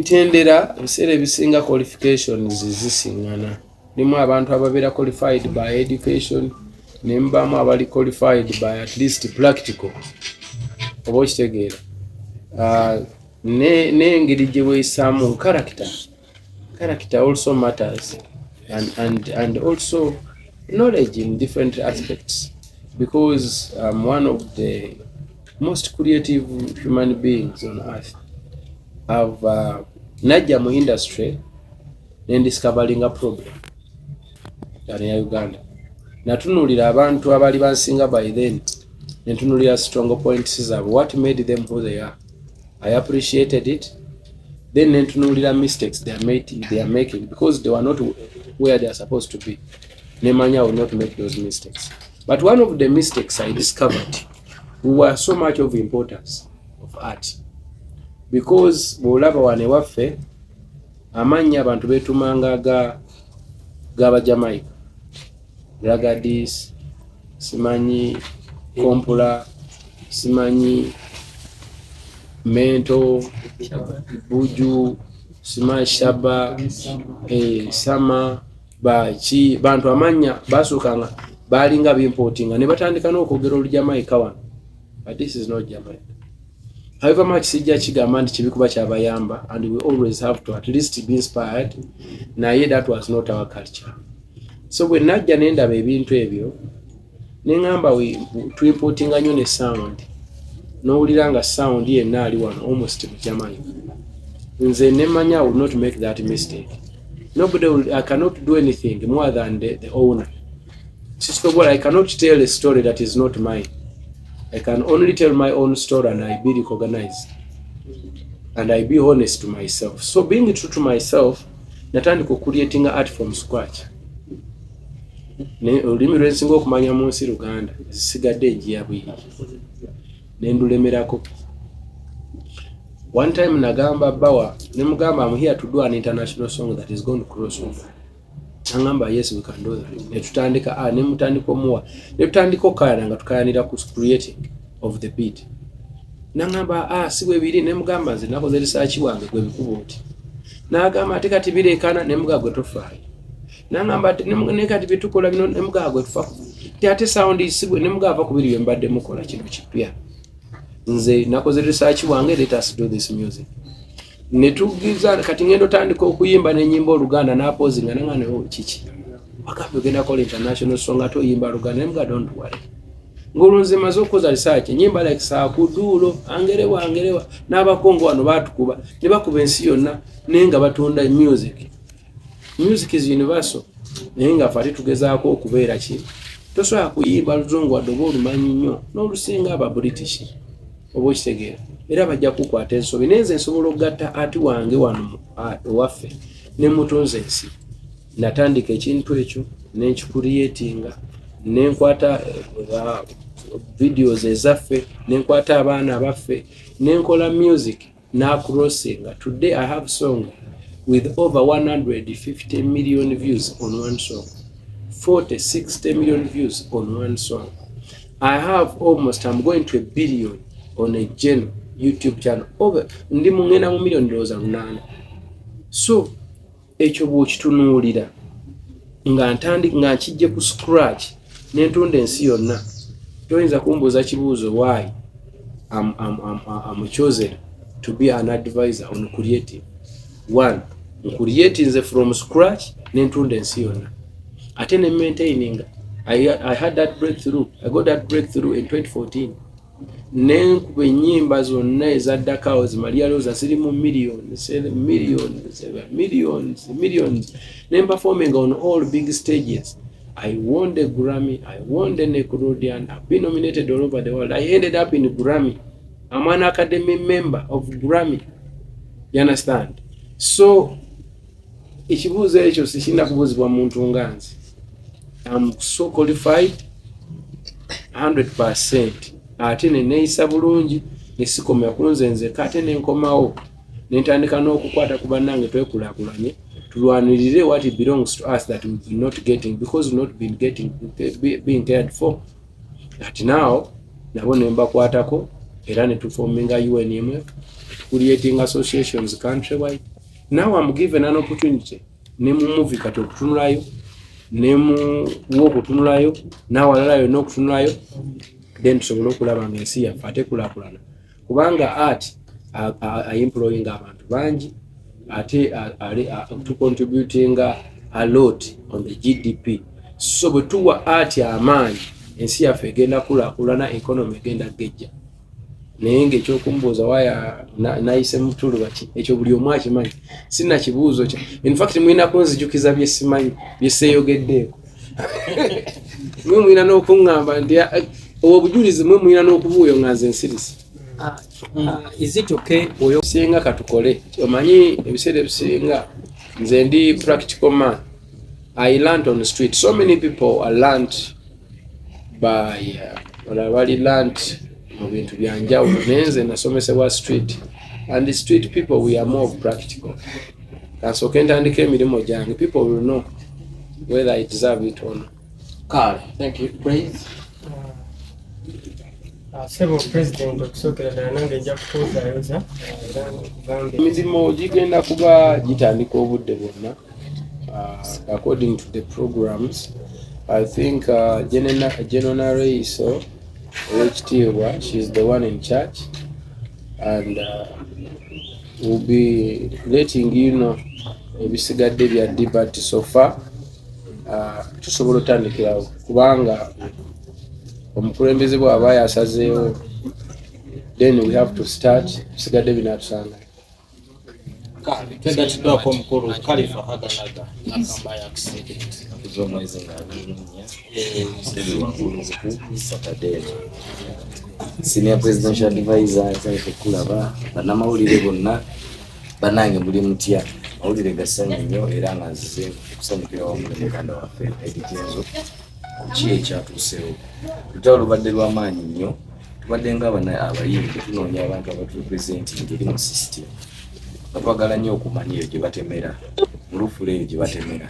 emitendera ebiseera ebisinga qualifications zisingana. Limu abantu ababeera qualified by education nembamu abali qualified by at least practical. Oba okitegeera. N'engeri gye weeyisaamu character also matters and also knowledge in different aspects, because I'm one of the most creative human beings on earth. I've najja mu industry discovering a problem in Uganda. Natunuulira abantu abali bansinga by then, netunuulira strong points zaabwe, what made them who they are. I appreciated it. Then netunuulira mistakes they are making because they were not where they are supposed to be. Nemanya will not make those mistakes. But one of the mistakes I discovered, we were so much of importance of art. Because bw'olaba wane waffe amanya abantu betumanga gaba Jamaica, Ragadis, simanyi Kompula, simanyi Mento, Buju, simanyi Shaba, Sama, Bachi, bantu amanya basukanga balinga bimportinga ne batandika n'okwogera Jamaica wano. But this is not Jamaica. However much sijja kigamba nti kibikuba kyabayamba, and we always have to at least be inspired. Naye that was not our culture. So bwe najja nendaba ebintu ebyo neŋŋamba tuimportinga nnyo ne sound, n'owulira nga sound yenna ali wano almost mu Jamaica. Nze nemanya I will not make that mistake. I cannot do anything more than the owner. I cannot tell a story that is not mine. I can only tell my own story and I be recognized. And I be honest to myself. So being true to myself, natandika creating art from scratch. Olulimi lwensinga okumanya mu nsi Luganda, zisigadde ejiya bwiri. Nendulemerako. One time nagamba Bawa, nemugamba I'm here to do an international song that is going to cross over. Nangamba yes, we can do that. Netutandika nemutandika omuwa. Netutandika okayana nga tukayanira ku creating of the beat. Nangamba si bwe biri, nemugamba nze nakoze research wange gwe bikuba oti. Nagamba ate kati bireekana, nemuga gwe tofaayo. Nangamba ne kati bitukola bino, nemuga gwe tufa. Ate sound isibwe, nemuga ava ku biri bye mbadde mukola kintu kipya. Nze nakoze research wange, let us do this music. Netugiza kati ngendo tandika okuyimba n'ennyimba Oluganda n'apozinga nangane kiki. Wakati ogenda kola international song ato yimba Luganda, nemuga don't worry. Ngolunze maze okukoza research, nyimba like Saakuduulo, Angerewa, n'abakongo wano batukuba, ne bakuba ensi yonna, nenga batunda music. Music is universal. Nenga fati tugezaako okubeera ki. Tosobola kuyimba Luzungu wadde oba olumanyi nnyo, n'olusinga aba British. Oba okitegeera. Era bajja kukwata ensobi. Nenze nsobola okugatta ati wange wano owaffe ne mutonze ensi. Natandika ekintu ekyo n'ekicreatinga, nenkwata videos ezaffe, nenkwata abaana abaffe, nenkola music n'acrossinga. Today I have song with over 150 million views on one song. 40-60 million views on one song. I have I'm going to 1 billion on a YouTube channel. Over ndi mungena mu million $8. So ekyo bw'okitunuulira nga nkijje ku scratch n'entunda ensi yonna, toyinza kumbuuza kibuuzo why I'm chosen to be an advisor on creative. One, creating from scratch n'entunda ensi yonna. Ate ne maintaining. I had that breakthrough. I got that breakthrough in 2014. Nenkuba ennyimba zonna ezaddakawo zimaliya looza zirimu millions. Performing on all big stages. I won the Grammy, I won the Nickelodeon, I've been nominated all over the world. I ended up in Grammy. I'm an academy member of Grammy. You understand? So, ekibuuzo ekyo sikirina kubuuzibwa muntu nganze. I'm so qualified 100%. Ate neeyisa bulungi, nesikomya kunze nzeka, ate nenkomawo nentandika n'okukwata ku bannange twekulaakulanye, tulwanirire what it belongs to us that we've been not getting because we've not been being cared for. That now nabo nembakwatako era ne tuforminga UNMF, creating associations countrywide, Now I'm given an opportunity ne mu movie kati okutunulayo ne mu okutunulayo n'awalalayo n'okutunulayo then tusobola okulaba ng'ensi yaffe ate kulaakulana kubanga art employing abantu bangi ate to contributing a lot on the GDP. So bwe tuwa art amaanyi ensi yaffe egenda kulaakulana, economy egenda gejja. Naye ng'ekyokumbuuza waya nayise mutulu baki ekyo buli omu akimanyi, sina kibuuzo kyo. In fact mulina kunzijukiza bye simanyi bye seeyogeddeeko. Mwe mulina n'okuŋŋamba nti obujulizi mwe mulina n'okubuuyo nga nze nsirisi. Is it okay oyo singa katukole omanyi ebiseera ebisinga nze ndi practical man. I learned on the street. So many people are learned by bali learned mu bintu byanjawulo nenze nasomesebwa street, and the street people we are more practical. Kasooka ntandika emirimu gyange, people will know whether I deserve it or not. Carl, thank you. Praise. Several president okusokera ddala nange nja kukuuzaayoza emirimu gigenda kuba gitandika obudde bwonna according to the programs. I think General Reiso Owekitiibwa, she's the one in charge, and we'll be letting you know ebisigadde bya debate so far. Tusobola otandikirawo kubanga omukulembeze bw'aba yasazeewo, then we have to start. Tusigadde binatusanga. Twenda tuddako omukulu Khalifa Haganaga akamba accident kuzomwezi ng'abinya sebe wanguluzi ku Saturday. Senior Presidential Advisor nsanyufu kulaba bannamawulire bonna bannange muli mutya mawulire gasanyu nnyo era nga nzize okusanyukira wamu ne muganda waffe Edikenzo ki ekyatuusewo. Lutalo lubadde lw'amaanyi nnyo, tubadde ng'abayimbi tunoonya abantu abaturepresentinga eri mu system. Twagala nnyo okumanya eyo gye batemera, mu lufula eyo gye batemera,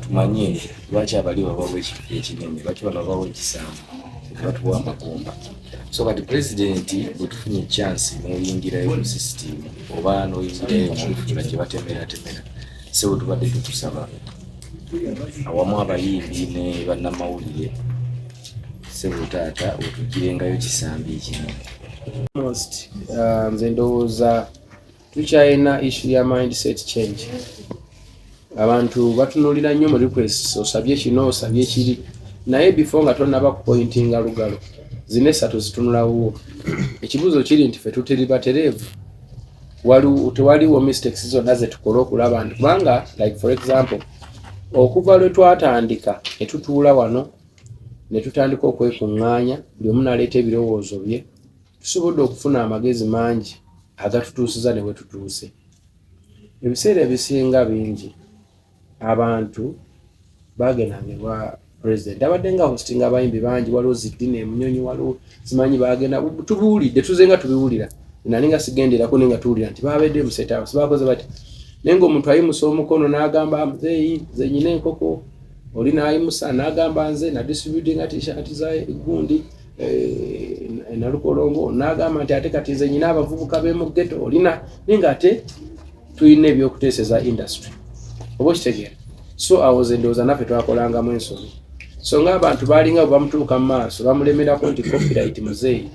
tumanye lwaki abali babawo ekifo ekinene, lwaki bano babawo ekisambu, batuwa amagumba. So kati pulezidenti bwe tufunye chance n'oyingirayo mu system oba n'oyingirayo mu lufula gye batemera, sewe tubadde tutusaba awamu abayimbi ne bannamawulire, sewe taata otugirengayo kisambi ekinene. Most nze ndowooza tukyalina issue ya mindset change. Abantu batunulira nnyo mu request, osabye kino osabye kiri, naye before nga tonnaba kupointinga lugalo zine esatu zitunulawo. Ekibuuzo kiri nti ffe tuteri batereevu, tewaliwo mistakes zonna ze tukola okulaba nti kubanga like for example okuva lwe twatandika ne tutuula wano ne tutandika okwekuŋŋaanya, buli omu n'aleeta ebirowoozo bye, tusobodde okufuna amagezi mangi agatutuusiza ne we tutuuse. Ebiseera ebisinga bingi abantu bagendanga ewa president, abadde nga hostinga abayimbi bangi, waliwo Zidine Munyonyi, waliwo simanyi bagenda tubuulidde tuzenga tubiwulira, nali nga sigenderako nenga tuwulira nti babadde mu set house bakoze bati, naye ng'omuntu ayimusa omukono n'agamba muzeeyi nze nyina enkoko, oli n'ayimusa n'agamba nze na distributing t-shirt za gundi nalukolongo, n'agamba nti ate kati nze nyina abavubuka b'emu ghetto, olina nenga ate tulina ebyokuteeseza industry oba okitegeera. So awo ndowooza naffe twakolangamu ensobi. So ng'abantu baalinga bwe bamutuuka mu maaso bamulemerako nti copyright muzeeyi,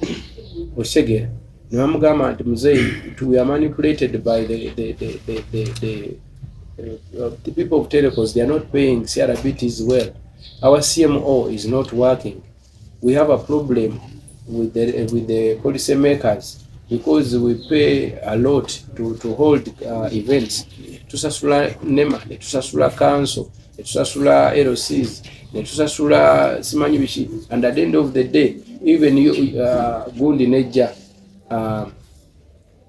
okitegeera, ne bamugamba nti muzeeyi we are manipulated by the people of telecoms. They are not paying CRBTs well. Our CMO is not working. We have a problem with the policy makers because we pay a lot to hold events. Tusasula NEMA, tusasula council, tusasula LCs, tusasula simanyi bishi, and at the end of the day even you gundi nejja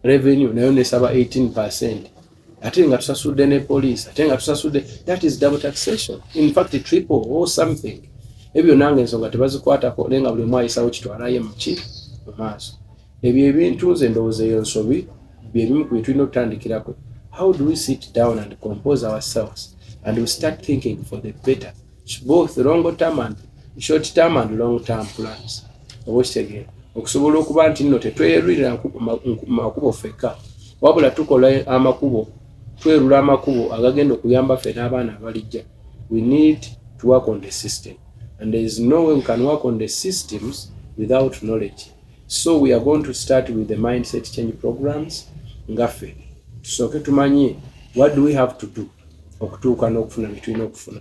revenue nayo nesaba 18%. Ate nga tusasudde ne police, ate nga tusasudde, that is double taxation, in fact triple or something. Ebyo nange ensonga tebazikwatako nenga buli omu ayisawo kitwalayo mu maaso. Ebyo ebintu nze ndowooza eyo nsobi byebimu ku bitulina okutandikirako. How do we sit down and compose ourselves and we start thinking for the better, both long term and short term and long term plans. Oba okitegeera okusobola okuba nti nno tetweyerwirira makubo ffekka, wabula tukola amakubo twerula amakubo agagenda okuyamba ffe n'abaana abalijja. We need to work on the system, and there is no way we can work on the systems without knowledge. So we are going to start with the mindset change programs ngaffe tusooke tumanye what do we have to do okutuuka n'okufuna bitulina okufuna.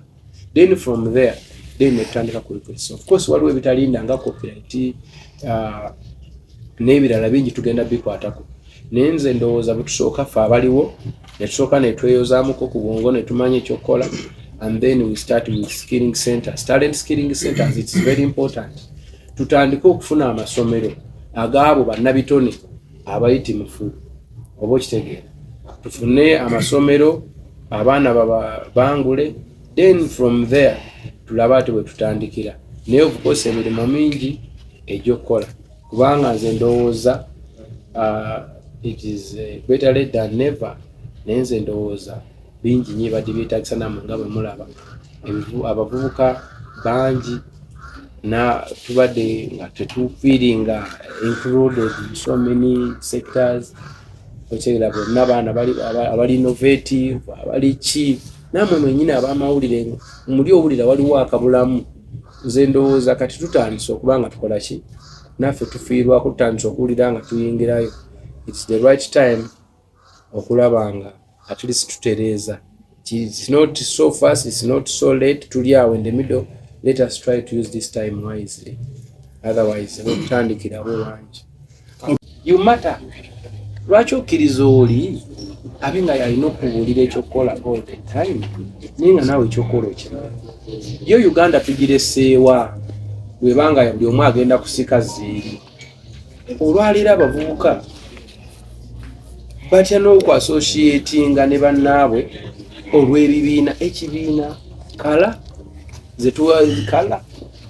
Then from there netutandika ku request. Of course waliwo ebitalinda nga copyright n'ebirala bingi tugenda bikwatako. Naye nze ndowooza bwe tusooka ffe abaliwo ne tusooka ne tweyozaamuko ku bwongo ne tumanya ekyokukola, and then we start with skilling centers. Talent skilling centers, it's very important. Tutandika okufuna amasomero agaabo bannabitone abayitirivu oba okitegeera. Tufune amasomero abaana bangule, then from there tulaba ati bwe tutandikira. Naye of course emirimu mingi egy'okukola kubanga nze ndowooza it is better late than never. Naye nze ndowooza bingi nnyo badde byetaagisa nammwe nga bwe mulaba abavubuka bangi na tubadde nga tetufiiringa included in so many sectors. Okyera bonna abaana abali innovative abali ki namwe mwennyini ab'amawulire muli owulira waliwo akabulamu. Nze ndowooza kati tutandise okuba nga tukola ki naffe tufiirwako tutandise okuwulira nga tuyingirayo. It's the right time okulaba nga at least tutereeza. It's not so fast, it's not so late. Tuli awo in the middle. Let us try to use this time wisely. Otherwise tutandikirawo wangi. You matter. Lwaki okkiriza oli abe nga yalina okubuulira ekyokukola all the time naye nga naawe ekyokukola okimanyi? Yo Uganda tugireseewa bwebanga buli omu agenda kusika zeeri. Olwaleero abavubuka batya n'okwassociatinga ne bannaabwe olw'ebibiina ekibiina kala zetuwakala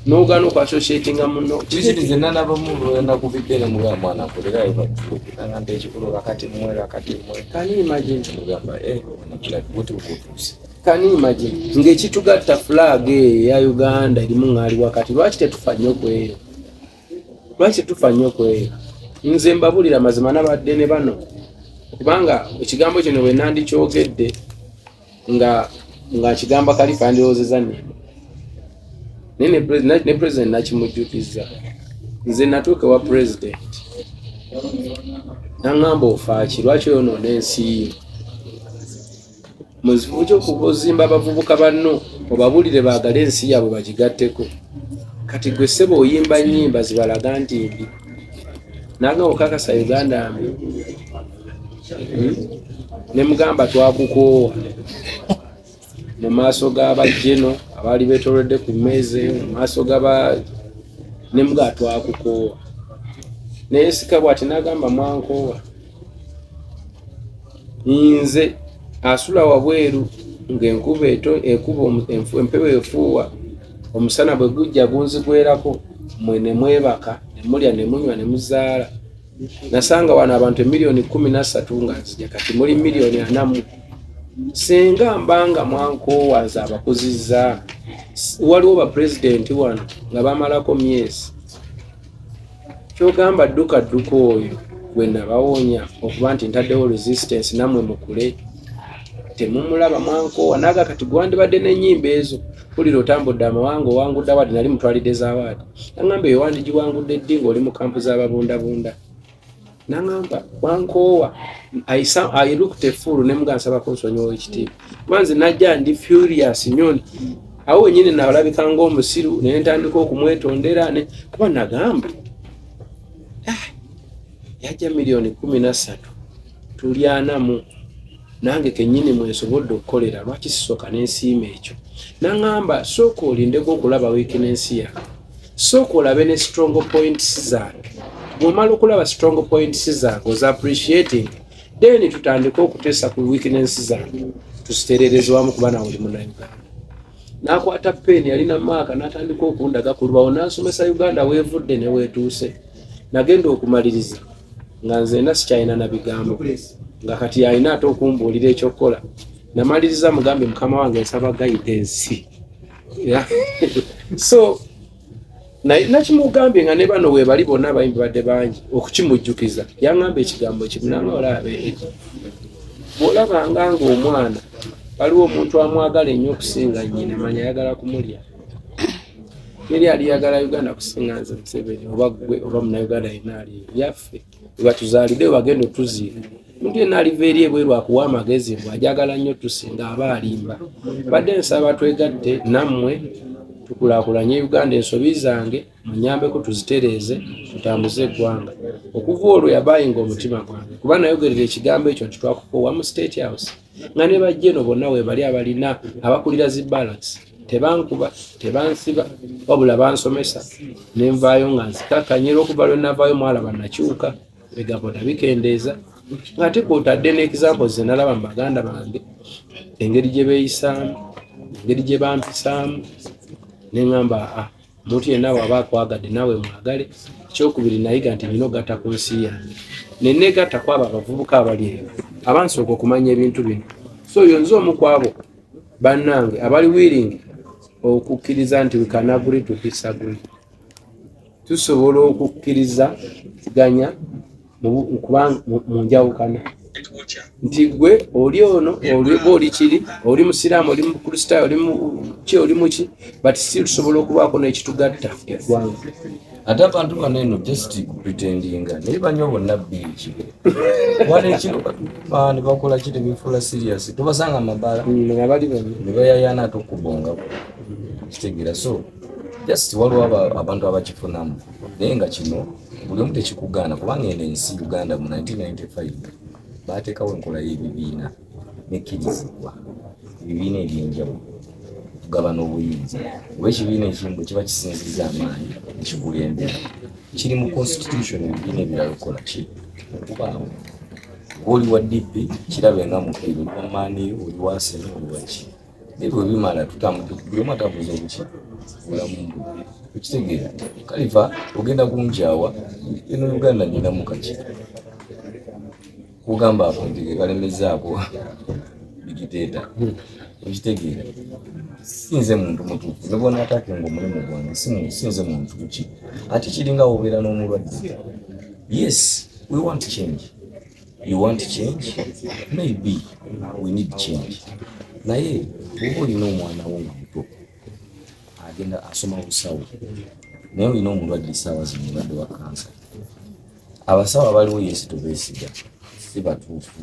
n'ogaana okwassociatinga muno kikirize nanabamu lwenda kubiddere mugamba mwana akolerayo bagamba ekikulu wakati mmwe kani imagine mugamba buti butuuse kani imagine ng'ekitugatta flag eya Uganda erimu ŋŋaali wakati. Lwaki tetufa nnyo ku eyo? Lwaki tetufa nnyo ku eyo? Nze mbabulira mazima nabadde ne bano kubanga ekigambo kino bwe nandikyogedde nga kigamba Khalifa andiroozeza nnyo. Ne president nakimujjukiza. Nze natuuka wa president naŋŋamba ofaaki lwaki oyonoona ensi yo? Muzibu ky'okuzimba abavubuka banno obabulire baagale ensi yaabwe bagigatteko. Kati gwe ssebo oyimba nnyimba zibalaga nti mbi naga okakasa Uganda mbi ne mugamba twakukoowa mu maaso g'abajjeno abaali beetoolodde ku mmeeza mu maaso ne mugaa twakukoowa. Naye sika bw'ati n'agamba mwankoowa. Nze asula wabweru ng'enkuba empewo efuuwa omusana bwe gujja gunzigwerako mmwe ne mwebaka ne mulya ne munywa ne muzaala. Nasanga wano abantu emiliyoni 13 nga nzija kati muli miliyoni 4. Senga mbanga mwankoowa nze abakuzizza. Waliwo bapulezidenti wano nga bamalako myezi. Kyogamba dduka oyo gwe nabawonya okuba nti ntaddewo resistance nammwe mukule. Temumulaba mwankoowa naga kati gwandibadde n'ennyimba ezo pulira otambudde amawanga owangudde awaadi nali mutwalidde z'awaadi. Naŋŋamba eyo wandigiwangudde ddi ng'oli mu kampu z'ababundabunda. Naŋŋamba mwankoowa I looked a fool ne muga nsaba kunsonyiwa ekitiibwa. Manze najja ndi furious nnyo. Awo wennyini nalabika ng'omusiru ne ntandika okumwetondera ne kuba nagamba yajja miliyoni 13 tuli 4 nange kennyini mwensobodde okukolera lwaki sisooka n'ensiima ekyo. Naŋŋamba sooka olindeko okulaba weakness yange, sooka olabe ne strong points zange. Bw'omala okulaba strong points zange oza appreciating, then tutandika okutesa ku weakness zange tusiterereze wamu kuba nawe oli Munnayuganda. N'akwata pen yalina maaka n'atandika okundaga ku lubawo n'asomesa Uganda weevudde ne weetuuse. Nagenda okumaliriza nga nze sikyalina na bigambo nga kati alina ate okumbuulira ekyokukola. Namaliriza mugambe mukama wange nsaba guidance. So nakimugambye nga ne bano we bali bonna abayimbi badde bangi okukimujjukiza yaŋŋamba ekigambo ekimunanga olabe bw'olabanga ng'omwana waliwo omuntu amwagala ennyo okusinga nnyina manya ayagala kumulya eri aliyagala Uganda kusinga nze Museveni oba gwe oba munnayuganda yenna ali yaffe webatuzaalidde webagenda otuziika omuntu yenna aliva eri ebweru akuwa amagezi mbw ajagala nnyo tusinga aba alimba badde nsaba twegatte nammwe tukulaakulanye Uganda ensobi zange munyambeko tuzitereeze tutambuze eggwanga okuva olwo yabayinga omutima gwange kuba nayogerera ekigambo ekyo nti twakukowa mu State House nga ne bajjeno bonna we bali abalina abakulira zi balance tebankuba tebansiba wabula bansomesa nenvaayo nga nzikakanyera okuva lwe navaayo mwalaba nakyuka ebigambo nabikendeeza ng'ate kwotadde n'example ze nalaba mu baganda bange engeri gye beeyisaamu engeri gye bampisaamu neŋŋamba omuntu yenna waba akwagadde nawe mwagale ekyokubiri nayiga nti nina ogatta ku nsi yange neneegatta kwabo abavubuka abali eyo abansooka okumanya ebintu bino so oyo nze omu kwabo bannange abali willing okukkiriza nti we can agree to disagree tusobola okukkirizaganya mu njawukana nti gwe oli ono oli kiri oli musiraamu oli mukristaayo oli muki oli muki but si tusobola okubaako n'ekitugatta eggwanga ate abantu bano eno just kupretendinga naye banywa bonna bbiri kibe wala ekiro ne bakola kiri bifuula serious tubasanga amabala abali bano ne bayayana ate okubongako kitegeera so just waliwo abantu abakifunamu naye nga kino buli omu tekikugaana kubanga eno ensi Uganda mu 1995 baateekawo enkola y'ebibiina nekkirizibwa ebibiina ebyenjawulo okugabana obuyinza oba ekibiina ekimu bwe kiba kisinziza amaanyi ekikulembera kiri mu constitution ebibiina ebirala okukola ki okubaawo oli wa DP kirabe nga mukaire oli wa maani oli wa Sena oli waki ebyo bimala buli omu atabuuza obuki obulamu bwe okitegeera kalifa ogenda kunjawa eno Uganda ninamu kaki kugamba apuntige kalemezaako bigiteeta okitegeera sinze muntu mutuufu nebona atake ng'omulimu gwange sinze muntu kuki ate kiringa obeera n'omulwadde yes we want change you want change maybe we need change naye oba olina omwana wo nga muto agenda asoma busawo naye olina omulwadde essaawa zino mulwadde wa kansa abasawo abaliwo yesi tobeesiga si batuufu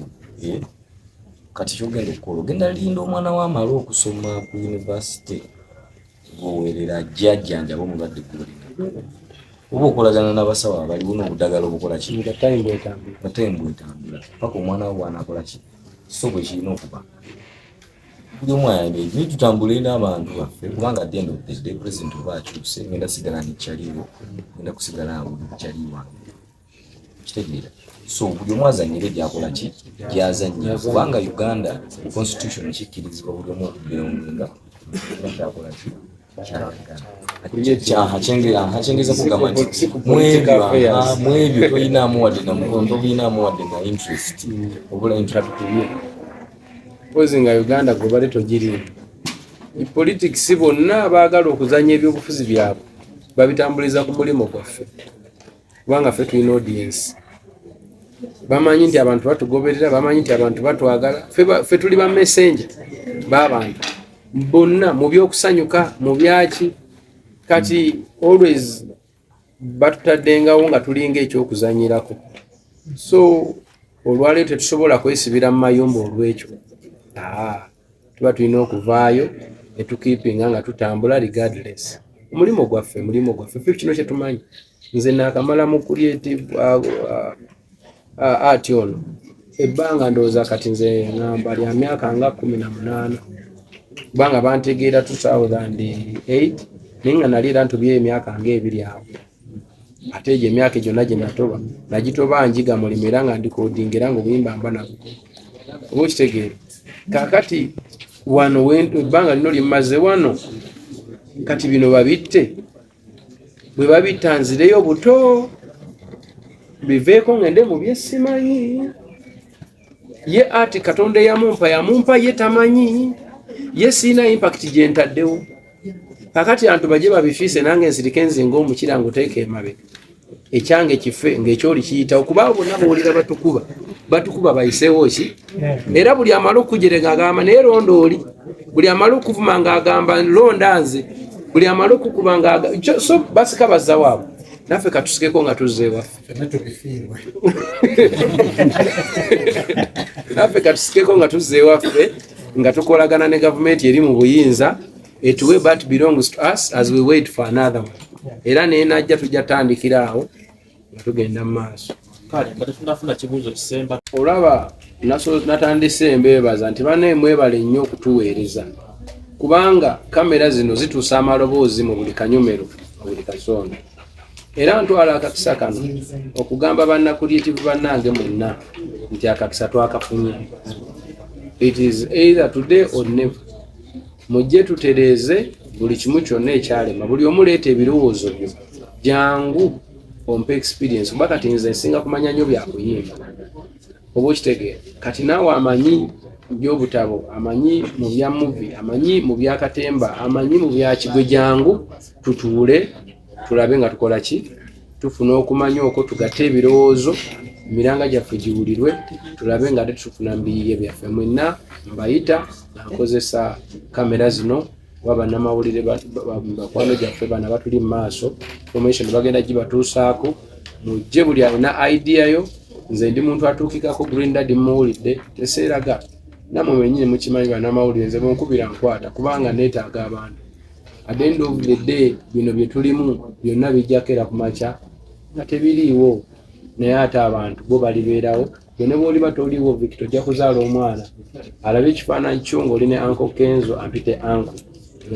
kati kyogenda okukola ogenda linda omwana w'amala okusoma ku yunivasite ng'owerera ajjajjanjaba omulwadde gwolina oba okolagana n'abasawo abaliwo n'obudagala obukola ki nga time bwetambula paka omwana wo bw'anaakola ki so bwe kirina okuba buli omu ayambe nitutambule n'abantu baffe kubanga at the end of the day president oba akyuse ngenda sigala nekyaliwo ngenda kusigala awo nekyaliwange kitegeera so buli omu azanyire gyakola ki gyazanyira kubanga Uganda constitution kikkirizibwa buli omu okubeerenga kyakola ki kyengeza kugamba nti mwebyo toyinaamu wadde namukono toyinaamu wadde na interest obula interest pozi nga Uganda gwe bale togirinda politics bonna abaagala okuzanya ebyobufuzi byabwe babitambuliza ku mulimo gwaffe kubanga ffe tulina audience bamanyi nti abantu batugoberera bamanyi nti abantu batwagala ffe tuli ba messenger b'abantu bonna mu byokusanyuka mu byaki kati always batutaddengawo nga tulinga ekyokuzanyirako so olwaleero tetusobola kwesibira mu mayumba olw'ekyo tuba tulina okuvaayo netukiipinga nga tutambula regardless mulimu gwaffe ffe kino kyetumanyi nze naakamala mu creative art ono ebbanga ndowooza kati nze ngamba lya myaka nga 18 kubanga bantegeera 2008 naye nga nali era ntubye emyaka nga 2 awo ate egyo emyaka egyo nagye nagitoba njiga mulimu era nga ndikodingira nga obuyimba mba nabwo oba okitegeera kakati wano ebbanga lino limaze wano kati bino babitte bwe babitta nzireyo buto biveeko ngende mu byesimanyi ye ati katonda yamumpa ye tamanyi ye siina impact gye ntaddewo kakati abantu baje babifiise nange nsirike nzinga omukira nguteeke emabe ekyange kife ng'ekyoli kiyitawo kubanga bonna bawulira batukuba bayiseewo ki era buli amala okujere ng'agamba naye londa oli buli amala okuvuma ng'agamba londa nze buli amala okukuba ng'agamba so basika bazza waabwe naffe katusikeko nga tuzze ewaffe naffe katusikeko nga tuzze ewaffe nga tukolagana ne gavumenti eri mu buyinza etuwe but belongs to us as we wait for another one era naye najja tujja tandikira awo nga tugenda mu maaso kale nga tetunafuna kibuuzo kisemba olaba natandise embeebaza nti banne mwebale nnyo okutuweereza kubanga kamera zino zituusa amaloboozi mu buli kanyomero mu buli kasonda era ntwala akakisa kano okugamba bannakuliitivu bannange mwenna nti akakisa twakafunye. It is either today or never. Mujje tutereeze buli kimu kyonna ekyalema buli omu leeta ebirowoozo byo jangu ompe experience kuba kati nze nsinga kumanya nnyo byakuyimba oba okitegeera kati naawe amanyi by'obutabo amanyi mu bya muvi amanyi mu byakatemba amanyi mu byakigwe jangu tutuule tulabe nga tukola ki tufuna okumanya okwo tugatte ebirowoozo emiranga gyaffe giwulirwe tulabe nga tetufuna mbiyiye byaffe mwenna mbayita nakozesa kamera zino waba namawulire bakwano gyaffe bana batuli mu maaso information bagenda gibatuusaako mujje buli alina idea yo nze ndi muntu atuukikako Green Dad muwulidde teseeraga namwe mwenyini mukimanyi banamawulire nze munkubira nkwata kubanga neetaaga abantu at the end of the day bino bye tulimu byonna bijjakera ku makya nga tebiriiwo naye ate abantu bo balibeerawo ne bw'oliba toliiwo Victor ojja kuzaala omwana alabe ekifaananyi kyo ng'olina anko Kenzo ampite anko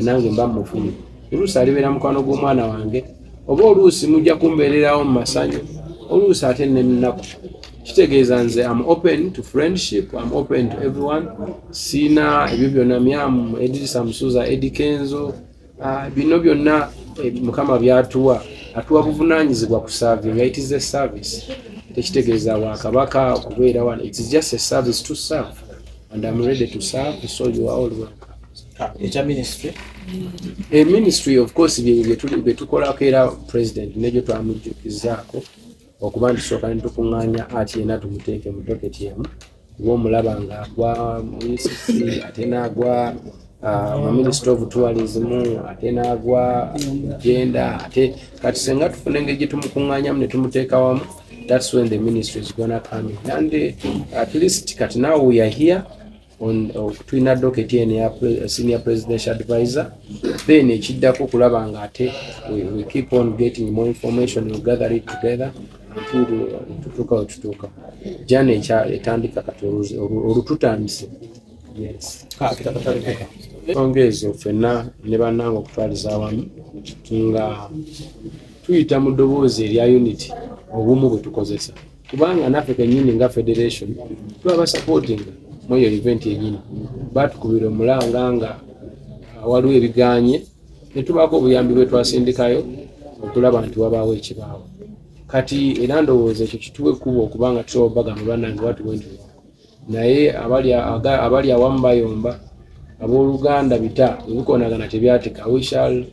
nange mba mufunye oluusi alibeera mukwano gw'omwana wange oba oluusi mujja kumbeererawo mu masanyu oluusi ate nennaku kitegeeza nze am open to friendship, am open to everyone. Sina ebyo byonna myamu Edisa Musuza Edi Kenzo bino byonna mukama byatuwa atuwa buvunaanyizibwa ku serving. It is a service. Tekitegeeza wa kabaka okubeera wano. It is just a service to serve and I'm ready to serve, so you are all welcome. Echa ministry? A ministry of course betukolako era president nejo twamujjukizaako okuba ntusooka netukuŋŋaanya ati yena tumuteeke mu doketi emu ng'omulaba ng'agwa munisitiri ate n'agwa mu ministry of tourism ate n'agwa genda ate kati senga tufune engeri gye tumukuŋŋaanyamu ne tumuteeka wamu. That's when the ministry is gonna come in. And at least kati now we are here on tulina doketi eno ya senior presidential advisor, then ekiddako kulaba nga ate we keep on getting more information, we gather it together until tutuuka jana etandika kati olututandise. Yes. Ongezo ffenna ne bannange okutwaliza awamu nga tuyita mu ddoboozi erya unity obumu bwe tukozesa kubanga naffe kennyini nga federation tulaba supporting mu eyo event yennyini batukubira omulanga nga waliwo ebiganye ne tubaako obuyambi bwe twasindikayo okulaba nti wabaawo ekibaawo kati era ndowooza ekyo kituwa ekkubo okubanga tusobola bagamba bannange watuwentu naye abali awamu bayomba abooluganda bita ebikonagana tebyatika. We shall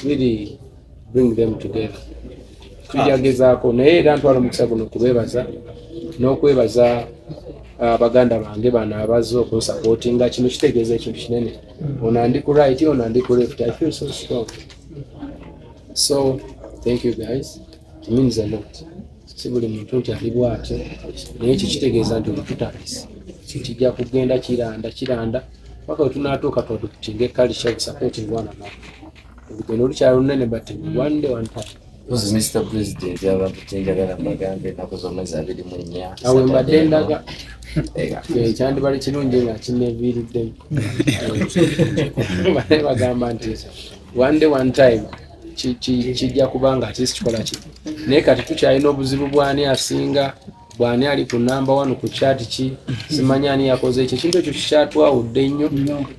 really bring them together. Tujagezaako naye era ntwala omukisa guno okubeebaza n'okwebaza abaganda bange bano abazze okunsupportinga. Kino kitegeeza ekintu kinene. Ono andi ku right, ono andi ku left. I feel so strong. So thank you guys. It means a lot. Si buli muntu nti ali bw'atyo naye ekyo kitegeeza nti olututandise kijja kugenda kiranda paka tunaatuuka twadukutinga culture of supporting one another. Olugendo lukyali lunene but one day one time. Mr. President abantu kyenjagala mbagambe ennaku zonna za 24 awe mbadde ndaga kyandibali kirungi nga kineeviiriddemu bagamba nti one day one time kijja kubanga ati kikola ki naye kati tukyalina obuzibu bw'ani asinga bw'ani ali ku namba 1 ku chat ki simanya ani yakoze ekyo ekintu ekyo kikyatwawudde nnyo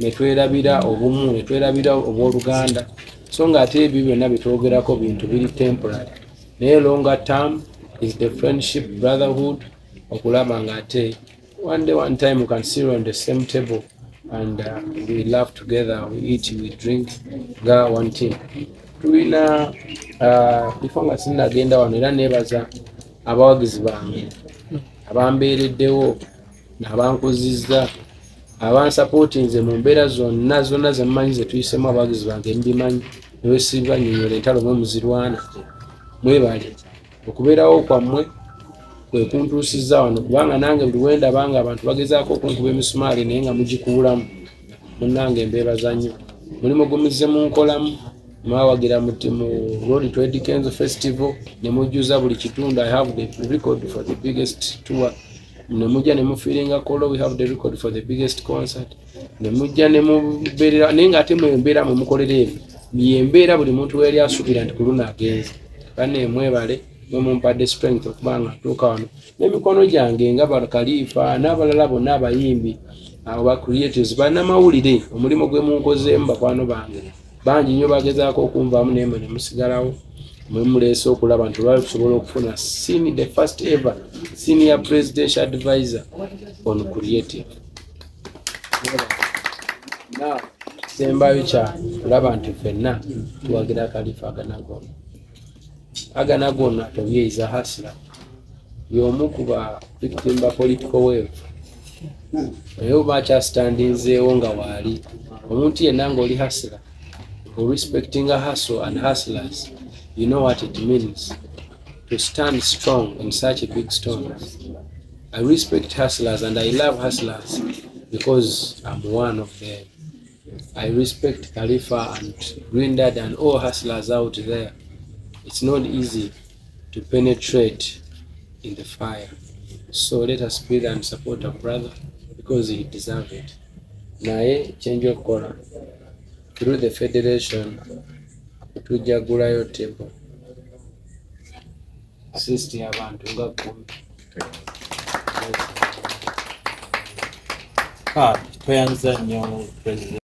ne twerabira obumu ne twerabira obw'oluganda so nga ate ebyo byonna bitwogerako bintu biri temporary naye longer term is the friendship brotherhood okulaba nga ate one day one time we can sit on the same table and we laugh together, we eat, we drink, nga one team. Tulina before nga sinagenda wano era nebaza abawagizi bange abambeereddewo n'abankuzizza abansupportinze mu mbeera zonna zemmanyi zetuyisemu abawagizi bange mbimanyi nebesibanyonyola entalo mwe muzirwana. Mwebale okubeerawo kwammwe kwe kuntuusizza wano kubanga nange buli wendaba nga abantu bagezaako okunkuba emisumaali naye nga mugikuulamu. Munnange mbeebaza nnyo mulimu gumizze munkolamu mwawagira muti mu Road to Edikenzo Festival ne mujjuza buli kitundu. I have the record for the biggest tour. Ne mujja ne mufiiringa Kolo, we have the record for the biggest concert. Ne mujja ne mubeerera naye ng'ate mwembeera mwe mukolera ebyo yembeera buli muntu weri asuubira nti ku luno agenze. Banne mwebale mwe mumpadde strength okubanga ntuuka wano n'emikono gyange nga Khalifa n'abalala bonna abayimbi abo ba creators bannamawulire omulimu gwe munkozeemu bakwano bange bangi nnyo bagezaako okunvaamu naye mwe ne musigalawo mwe muleese okulaba nti olwatusobola okufuna the first ever senior presidential advisor on creative. Now sembayo kya kulaba nti ffenna tuwagira Khalifa Aganagona Toye is a hustler. Y'omu ku ba victim ba political wave. Naye oba standinzeewo nga waali omuntu yenna ng'oli hustler, respecting a hustle and hustlers, you know what it means to stand strong in such a big storm. I respect hustlers and I love hustlers because I'm one of them. I respect Khalifa and Grindad and all hustlers out there. It's not easy to penetrate in the fire. So let us breathe and support our brother because he deserves it. Naye change of color through the federation tujagulayo table assist abantu nga 10. Tweyanza nnyo President.